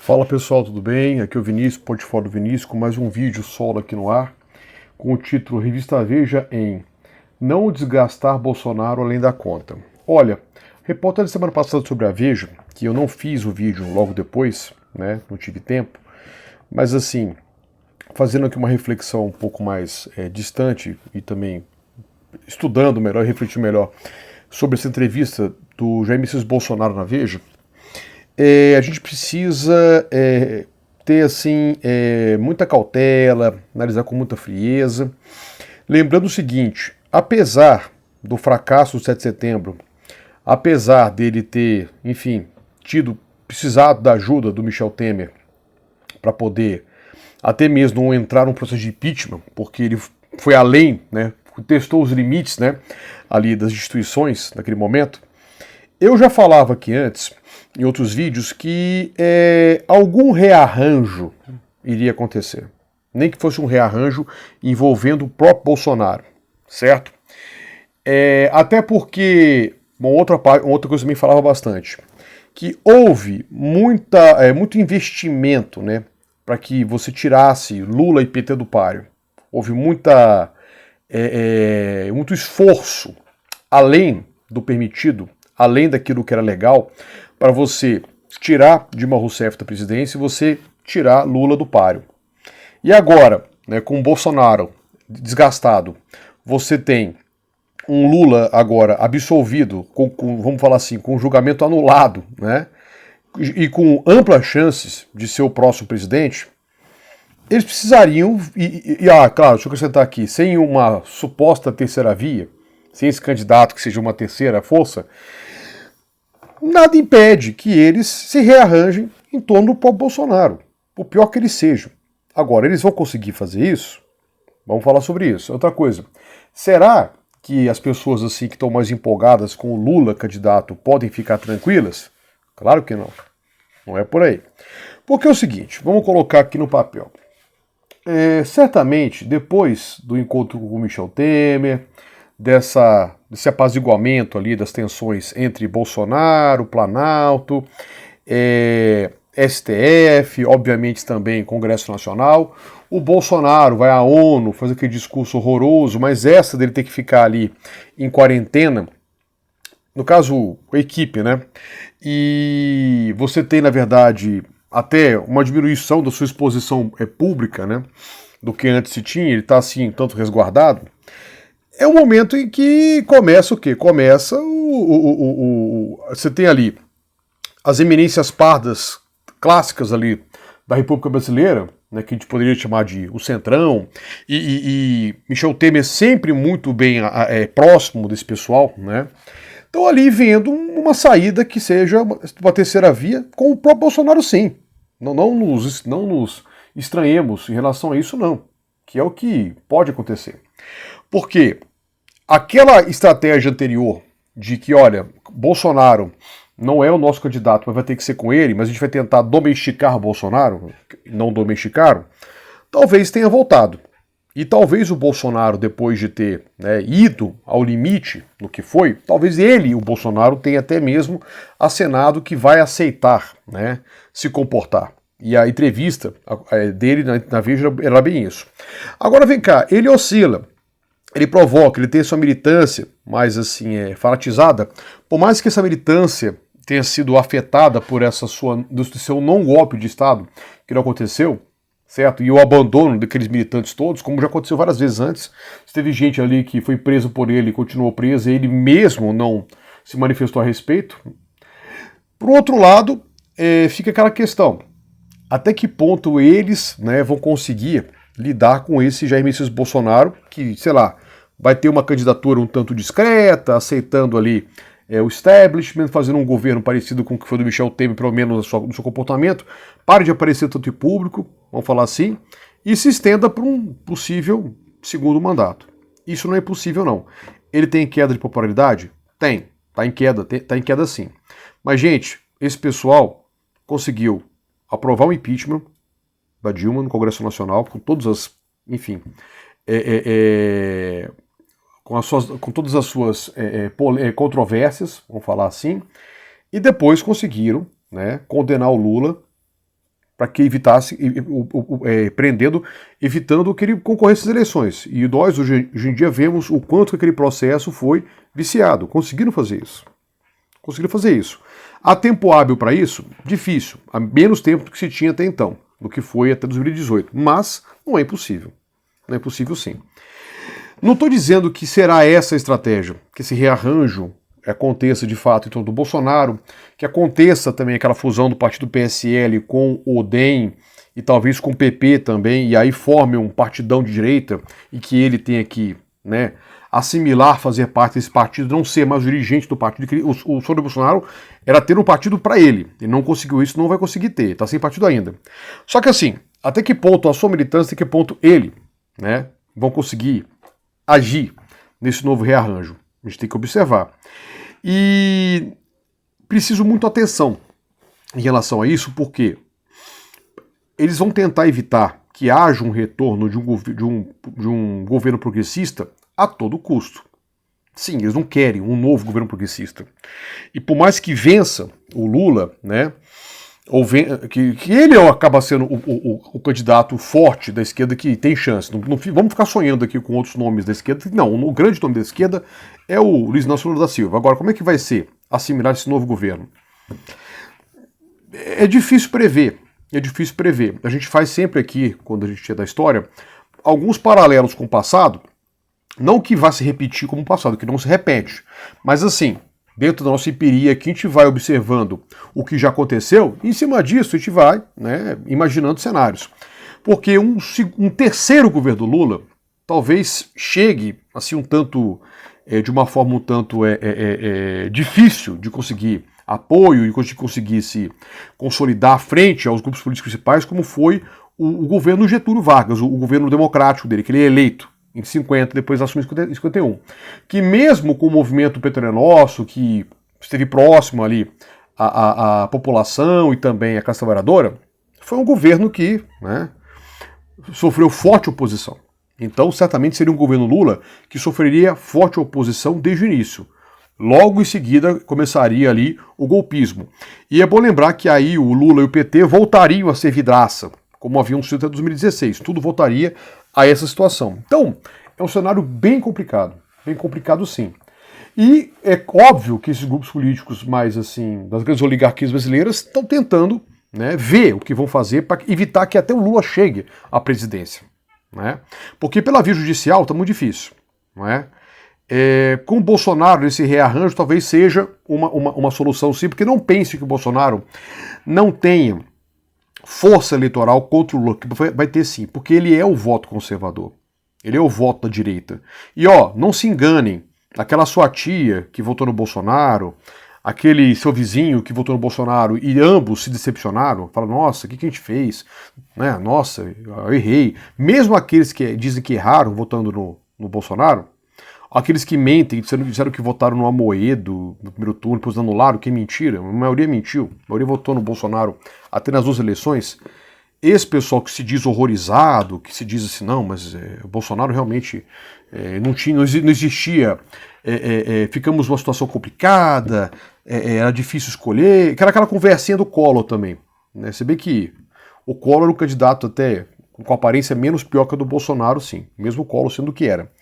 Fala pessoal, tudo bem? Aqui é o Vinícius, Portfólio do Vinícius, com mais um vídeo solo aqui no ar, com o título Revista Veja em Não Desgastar Bolsonaro Além da Conta. Olha, repórter da semana passada sobre a Veja, que eu não fiz o vídeo logo depois, né, não tive tempo, mas assim, fazendo aqui uma reflexão um pouco mais distante e também estudando melhor, refletindo melhor sobre essa entrevista do Jair Messias Bolsonaro na Veja, a gente precisa ter assim muita cautela, analisar com muita frieza. Lembrando o seguinte, apesar do fracasso do 7 de setembro, apesar dele ter, enfim, precisado da ajuda do Michel Temer para poder até mesmo não entrar num processo de impeachment, porque ele foi além, né, testou os limites, né, ali das instituições naquele momento. Eu já falava aqui antes, em outros vídeos, que algum rearranjo iria acontecer. Nem que fosse um rearranjo envolvendo o próprio Bolsonaro, certo? Até porque, uma outra coisa que me falava bastante, que houve muito investimento, né, para que você tirasse Lula e PT do páreo. Houve muito esforço, além do permitido, além daquilo que era legal, para você tirar Dilma Rousseff da presidência e você tirar Lula do páreo. E agora, né, com o Bolsonaro desgastado, você tem um Lula agora absolvido, vamos falar assim, com julgamento anulado, né, e com amplas chances de ser o próximo presidente. Eles precisariam, claro, deixa eu acrescentar aqui, sem uma suposta terceira via, sem esse candidato que seja uma terceira força, nada impede que eles se rearranjem em torno do próprio Bolsonaro, por pior que eles sejam. Agora, eles vão conseguir fazer isso? Vamos falar sobre isso. Outra coisa, será que as pessoas assim que estão mais empolgadas com o Lula candidato podem ficar tranquilas? Claro que não. Não é por aí. Porque é o seguinte, vamos colocar aqui no papel. Certamente, depois do encontro com o Michel Temer, desse apaziguamento ali das tensões entre Bolsonaro, Planalto, STF, obviamente também Congresso Nacional. O Bolsonaro vai à ONU, faz aquele discurso horroroso, mas essa dele ter que ficar ali em quarentena, no caso, a equipe, né? E você tem, na verdade, até uma diminuição da sua exposição pública, né? Do que antes se tinha, ele está assim, tanto resguardado. É o momento em que começa o quê? Começa você tem ali as eminências pardas clássicas ali da República Brasileira, né, que a gente poderia chamar de o Centrão, e Michel Temer sempre muito bem próximo desse pessoal, né? Estão ali vendo uma saída que seja uma terceira via com o próprio Bolsonaro, sim. Não nos estranhemos em relação a isso, não. Que é o que pode acontecer. Porque aquela estratégia anterior de que, olha, Bolsonaro não é o nosso candidato, mas vai ter que ser com ele, mas a gente vai tentar domesticar Bolsonaro, não domesticaram, talvez tenha voltado. E talvez o Bolsonaro, depois de ter ido ao limite no que foi, talvez ele, o Bolsonaro, tenha até mesmo acenado que vai aceitar, né, se comportar. E a entrevista dele na Veja era bem isso. Agora vem cá, ele oscila. Ele provoca, ele tem sua militância mais assim, fanatizada, por mais que essa militância tenha sido afetada por do seu não golpe de Estado, que não aconteceu, certo? E o abandono daqueles militantes todos, como já aconteceu várias vezes antes. Teve gente ali que foi preso por ele, continuou preso, e ele mesmo não se manifestou a respeito. Por outro lado, fica aquela questão, até que ponto eles, né, vão conseguir lidar com esse Jair Messias Bolsonaro, que, sei lá, vai ter uma candidatura um tanto discreta, aceitando ali o establishment, fazendo um governo parecido com o que foi do Michel Temer, pelo menos no seu comportamento, pare de aparecer tanto em público, vamos falar assim, e se estenda para um possível segundo mandato. Isso não é possível, não. Ele tem queda de popularidade? Tem. Tá em queda sim. Mas, gente, esse pessoal conseguiu aprovar o impeachment da Dilma no Congresso Nacional, com todas as, enfim, com todas as suas controvérsias, vamos falar assim, e depois conseguiram, né, condenar o Lula para que evitasse, evitando que ele concorresse às eleições. E nós, hoje em dia, vemos o quanto que aquele processo foi viciado. Conseguiram fazer isso. Conseguiram fazer isso. Há tempo hábil para isso? Difícil. Há menos tempo do que se tinha até então, do que foi até 2018. Mas não é impossível. Não é impossível sim. Não estou dizendo que será essa a estratégia, que esse rearranjo aconteça de fato em torno do Bolsonaro, que aconteça também aquela fusão do partido PSL com o DEM e talvez com o PP também, e aí forme um partidão de direita e que ele tenha que, né, assimilar, fazer parte desse partido, não ser mais o dirigente do partido. O sonho do Bolsonaro era ter um partido para ele. Ele não conseguiu isso, não vai conseguir ter, está sem partido ainda. Só que assim, até que ponto a sua militância, até que ponto ele, né, vão conseguir agir nesse novo rearranjo? A gente tem que observar. E preciso muito atenção em relação a isso, porque eles vão tentar evitar que haja um retorno de um governo progressista a todo custo. Sim, eles não querem um novo governo progressista. E por mais que vença o Lula, né, que ele acaba sendo o candidato forte da esquerda que tem chance. Não vamos ficar sonhando aqui com outros nomes da esquerda. Não, o grande nome da esquerda é o Luiz Inácio Lula da Silva. Agora, como é que vai ser assimilar esse novo governo? É difícil prever. É difícil prever. A gente faz sempre aqui, quando a gente é da história, alguns paralelos com o passado. Não que vá se repetir como o passado, que não se repete. Mas assim, dentro da nossa empiria aqui, a gente vai observando o que já aconteceu, e em cima disso a gente vai, né, imaginando cenários. Porque um terceiro governo Lula talvez chegue assim um tanto, de uma forma um tanto difícil de conseguir apoio e de conseguir se consolidar frente aos grupos políticos principais, como foi o governo Getúlio Vargas, o governo democrático dele, que ele é eleito em 50, depois assumiu em 51. Que mesmo com o movimento Petróleo Nosso, que esteve próximo ali à população e também à classe trabalhadora, foi um governo que, né, sofreu forte oposição. Então, certamente seria um governo Lula que sofreria forte oposição desde o início. Logo em seguida começaria ali o golpismo. E é bom lembrar que aí o Lula e o PT voltariam a ser vidraça, como haviam sido até 2016. Tudo voltaria a essa situação. Então, é um cenário bem complicado sim. E é óbvio que esses grupos políticos mais assim, das grandes oligarquias brasileiras, estão tentando, né, ver o que vão fazer para evitar que até o Lula chegue à presidência. Né? Porque pela via judicial está muito difícil. Não é? Com o Bolsonaro, esse rearranjo talvez seja uma solução sim, porque não pense que o Bolsonaro não tenha força eleitoral contra o Lula, que vai ter sim, porque ele é o voto conservador. Ele é o voto da direita. E ó, não se enganem, aquela sua tia que votou no Bolsonaro, aquele seu vizinho que votou no Bolsonaro e ambos se decepcionaram, falam, nossa, o que a gente fez? Né? Nossa, eu errei. Mesmo aqueles que dizem que erraram votando no Bolsonaro, aqueles que mentem, disseram que votaram no Amoedo no primeiro turno, depois anularam, que é mentira, a maioria mentiu, a maioria votou no Bolsonaro até nas duas eleições. Esse pessoal que se diz horrorizado, que se diz assim, não, mas o Bolsonaro realmente não existia, ficamos numa situação complicada, era difícil escolher, aquela conversinha do Collor também. Né? Se bem que o Collor era um candidato até com aparência menos pior que a do Bolsonaro, sim, mesmo o Collor sendo o que era.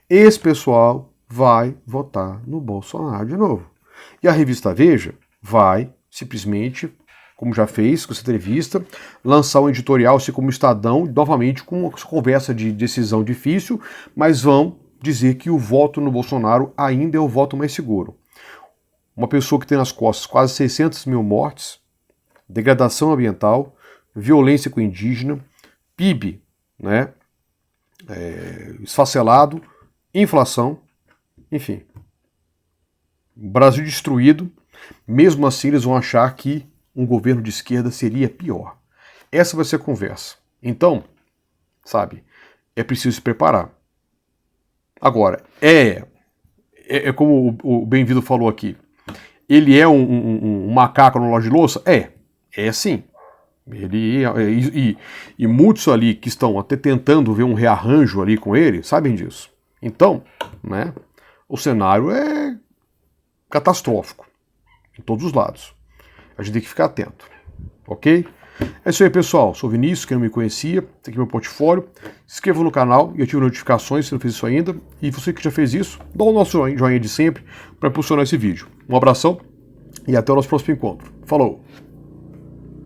Esse pessoal vai votar no Bolsonaro de novo. E a revista Veja vai simplesmente, como já fez com essa entrevista, lançar um editorial, assim como o Estadão, novamente com essa conversa de decisão difícil, mas vão dizer que o voto no Bolsonaro ainda é o voto mais seguro. Uma pessoa que tem nas costas quase 600 mil mortes, degradação ambiental, violência com indígena, PIB, né, esfacelado, inflação, enfim. Brasil destruído, mesmo assim eles vão achar que um governo de esquerda seria pior. Essa vai ser a conversa. Então, sabe, é preciso se preparar. Agora, é como o Bem-vindo falou aqui, ele é um macaco no loja de louça? É sim. E muitos ali que estão até tentando ver um rearranjo ali com ele, sabem disso. Então, né, o cenário é catastrófico, em todos os lados. A gente tem que ficar atento, ok? É isso aí, pessoal. Sou o Vinícius, quem não me conhecia, esse aqui é meu portfólio. Se inscreva no canal e ative notificações se não fez isso ainda. E você que já fez isso, dá o nosso joinha de sempre para impulsionar esse vídeo. Um abração e até o nosso próximo encontro. Falou!